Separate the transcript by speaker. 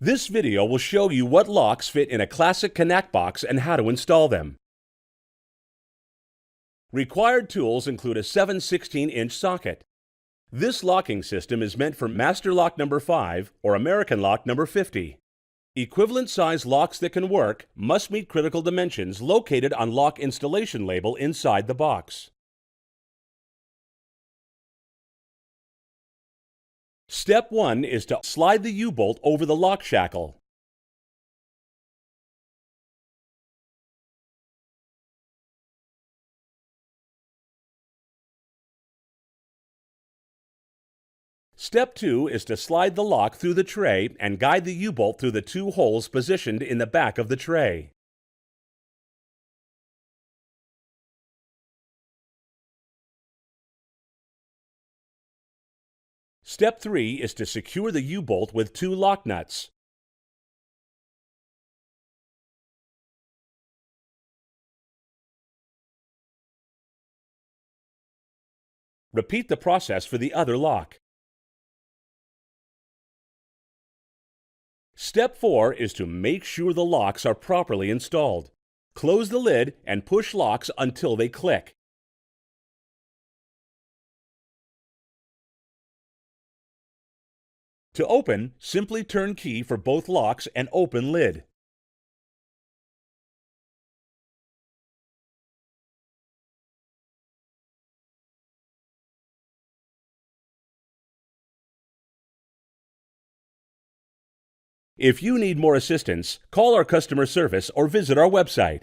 Speaker 1: This video will show you what locks fit in a classic Knaack box and how to install them. Required tools include a 7/16-inch socket. This locking system is meant for Master Lock number 5 or American Lock number 50. Equivalent size locks that can work must meet critical dimensions located on lock installation label inside the box. Step 1 is to slide the U-bolt over the lock shackle. Step 2 is to slide the lock through the tray and guide the U-bolt through the 2 holes positioned in the back of the tray. Step 3 is to secure the U-bolt with 2 lock nuts. Repeat the process for the other lock. Step 4 is to make sure the locks are properly installed. Close the lid and push locks until they click. To open, simply turn key for both locks and open lid. If you need more assistance, call our customer service or visit our website.